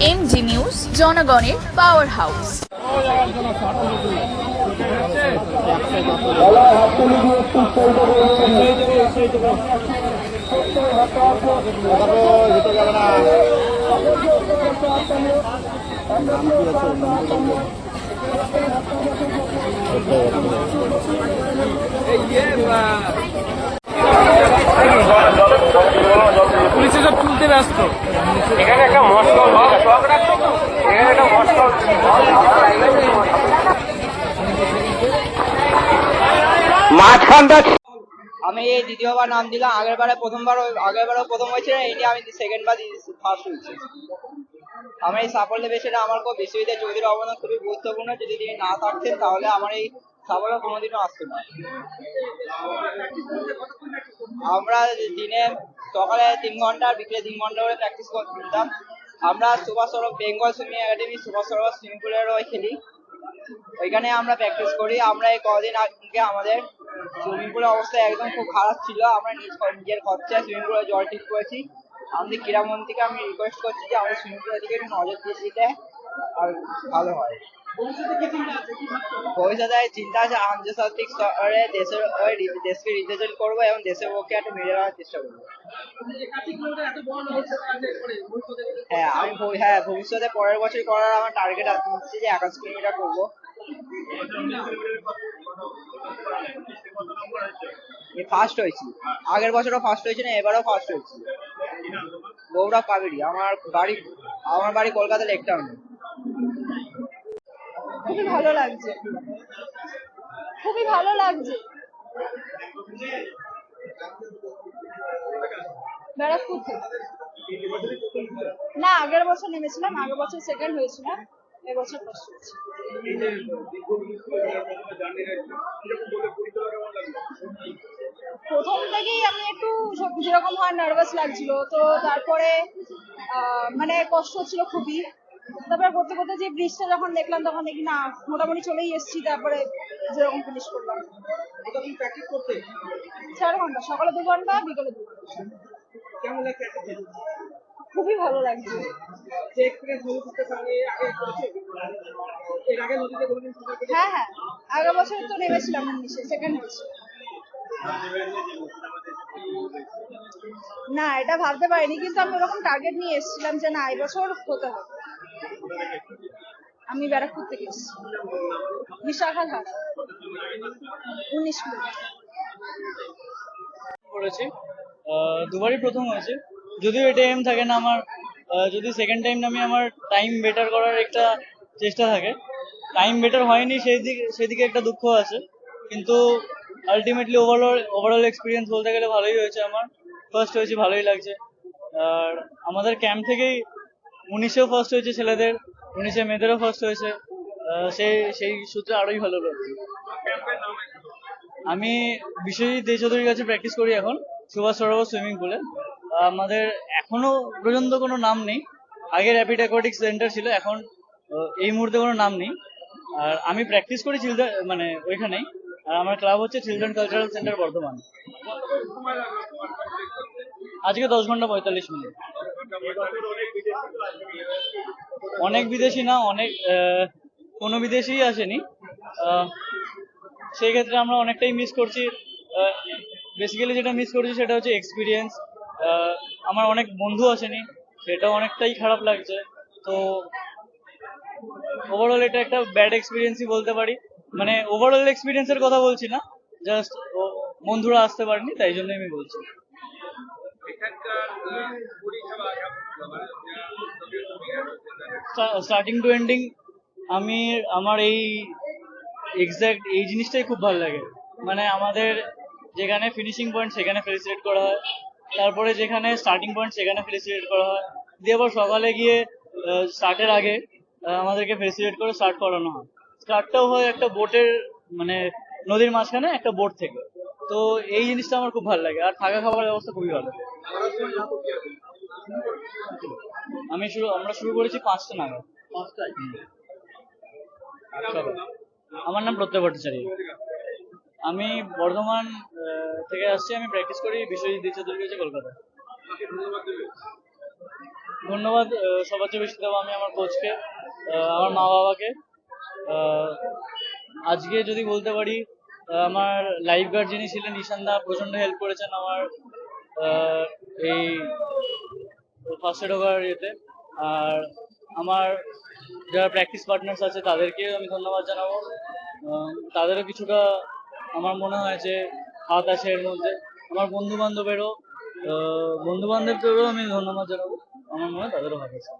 MG news, জনগণের power house. পুলিশে সব তুলতে ব্যস্ত। এখানে একটা মস্কল এখানে একটা মস্কল মাঝখানটা। আমি এই দ্বিতীয়বার নাম দিলাম। আগেরবারও প্রথম হয়েছিল, এটি আমি সেকেন্ড বার ফার্স্ট হয়েছি। আমার এই সাফল্যের পেছনে আমার বিশ্বজিৎ চৌধুরীর অবদান খুবই গুরুত্বপূর্ণ। যদি তিনি না থাকতেন তাহলে আমার এই সাফল্য কোনোদিনও আসতো না। আমরা দিনে সকালে 3 ঘন্টা, বিকেলে 3 ঘন্টা করে প্র্যাকটিস করতাম। আমরা সুভাষ সরোবর বেঙ্গল সুইমিং একাডেমি সুভাষ সরোবর সুইমিং পুলের খেলি, ওইখানে আমরা প্র্যাকটিস করি। আমরা এই কদিন আগে আমাদের সুইমিং পুলের অবস্থা একদম খুব খারাপ ছিল। আমরা নিজের খরচায় সুইমিং পুলে জল ঠিক করেছি। আমাদের ক্রীড়ামন্ত্রীকে আমি রিকোয়েস্ট করছি যে আমাদের সুইমিং পুলের দিকে একটু নজর দিয়ে দিতে আর ভালো হয়। ভবিষ্যতে চিন্তা আছে আন্তর্জাতিক স্তরে দেশকে রিপ্রেজেন্ট করবো এবং দেশের পক্ষে একটা মেরে দেওয়ার চেষ্টা করবো। হ্যাঁ, ভবিষ্যতে পরের বছর করার আমার টার্গেট আছে যে 81 কিলোমিটার করবো। ফার্স্ট হয়েছি, আগের বছরও ফার্স্ট হয়েছি না, এবারও ফার্স্ট হয়েছি। গৌরব কাবেরী। আমার বাড়ি কলকাতা লেক টাউনে। খুবই ভালো লাগছে, খুবই ভালো লাগছে। ব্যারাকপুর থেকে। না, আগের বছর নেমেছিলাম, আগের বছর সেকেন্ড হয়েছিলাম, এবছর ফার্স্ট হয়েছি। প্রথম থেকেই আমি একটু যেরকম হয় নার্ভাস লাগছিল, তো তারপরে মানে কষ্ট হচ্ছিল খুবই। তারপরে করতে করতে যে ব্রিজটা যখন দেখলাম তখন দেখি না মোটামুটি চলেই এসেছি। তারপরে যেরকম ফিনিশ করলাম। 4 ঘন্টা, সকালে 2 ঘন্টা, বিকেলে 2 ঘন্টা। খুবই ভালো লাগছে। হ্যাঁ হ্যাঁ, আগের বছর তো নেমেছিলাম 19-এ, সেকেন্ড হয়েছে। না, এটা ভাবতে পারিনি, কিন্তু আমি ওরকম টার্গেট নিয়ে এসেছিলাম যে না এবছর হতে হবে। আমি ব্যারাকপুর থেকে এসেছি। বিশাখা ধারা, 19 করেছি, দুবারই প্রথম হয়েছে। যদিও এটা এম থাকে না আমার, যদি সেকেন্ড টাইম নামি আমার টাইম বেটার করার একটা চেষ্টা থাকে। টাইম বেটার হয়নি, সেদিকে একটা দুঃখ আছে, কিন্তু আলটিমেটলি ওভারঅল এক্সপিরিয়েন্স বলতে গেলে ভালোই হয়েছে। আমার ফার্স্ট হয়েছে, ভালোই লাগছে। আর আমাদের ক্যাম্প থেকেই 19-এও ফার্স্ট হয়েছে ছেলেদের, 19-এ মেয়েদেরও ফার্স্ট হয়েছে। সেই সূত্রে আরোই ভালো লাগছে। আমি বিশ্বজিৎ দে চৌধুরীর কাছে প্র্যাকটিস করি এখন সুভাষ সরোবর সুইমিং পুলে। আমাদের এখনো পর্যন্ত কোনো নাম নেই। আগে র্যাপিড অ্যাকোয়াটিক্স সেন্টার ছিল, এখন এই মুহূর্তে কোনো নাম নেই। আর আমি প্র্যাকটিস করি মানে ওইখানেই। আর আমার ক্লাব হচ্ছে চিলড্রেন কালচারাল সেন্টার বর্ধমান। আজকে 10 ঘন্টা 45 মিনিট। অনেক বিদেশি না, কোনো বিদেশিই আসেনি। সেই ক্ষেত্রে আমরা অনেকটাই মিস করছি। বেসিক্যালি যেটা মিস করছি সেটা হচ্ছে এক্সপিরিয়েন্স। আমার অনেক বন্ধু আসেনি, সেটা অনেকটাই খারাপ লাগছে। তো ওভারঅল এটা একটা ব্যাড এক্সপিরিয়েন্সই বলতে পারি। মানে ওভারঅল এক্সপিরিয়েন্সের কথা বলছি না, জাস্ট বন্ধুরা আসতে পারেনি, তাই জন্যই আমি বলছি। স্টার্টিং টু এন্ডিং আমার এক্সাক্ট এই জিনিসটাই খুব ভালো লাগে। মানে আমাদের যেখানে ফিনিশিং পয়েন্ট সেখানে ফেলিসিটেট করা হয়, তারপরে যেখানে স্টার্টিং পয়েন্ট সেখানে ফেলিসিটেট করা হয়, দিয়ে আবার সকালে গিয়ে স্টার্টের আগে আমাদেরকে ফেলিসিটেট করে স্টার্ট করানো হয়। স্টার্টটাও হয় একটা বোটের, মানে নদীর মাঝখানে একটা বোট থেকে। তো এই জিনিসটা আমার খুব ভালো লাগে। আর থাকা খাবার ব্যবস্থা খুবই ভালো। আমরা শুরু করেছি 5টা নাগাদ। আমার নাম প্রত্যয় ভট্টাচার্য। আমি বর্ধমান থেকে আসছি। আমি প্র্যাকটিস করি বিশ্বজিৎ দে চৌধুরীর কাছে, কলকাতা। ধন্যবাদ সবার চেয়ে বেশি দেবো আমি আমার কোচকে, আমার মা বাবাকে। আজকে যদি বলতে পারি, আমার লাইফ গার্ড যিনি ছিলেন ঈশানদা প্রচন্ড হেল্প করেছেন আমার এই ফার্স্টে ঢোকার ইয়েতে। আর আমার যারা প্র্যাকটিস পার্টনার্স আছে তাদেরকেও আমি ধন্যবাদ জানাবো। তাদেরও কিছুটা আমার মনে হয় যে হাত আছে এর মধ্যে। আমার বন্ধু বান্ধবেরও আমি ধন্যবাদ জানাবো, আমার মনে হয় তাদেরও হাত আছে।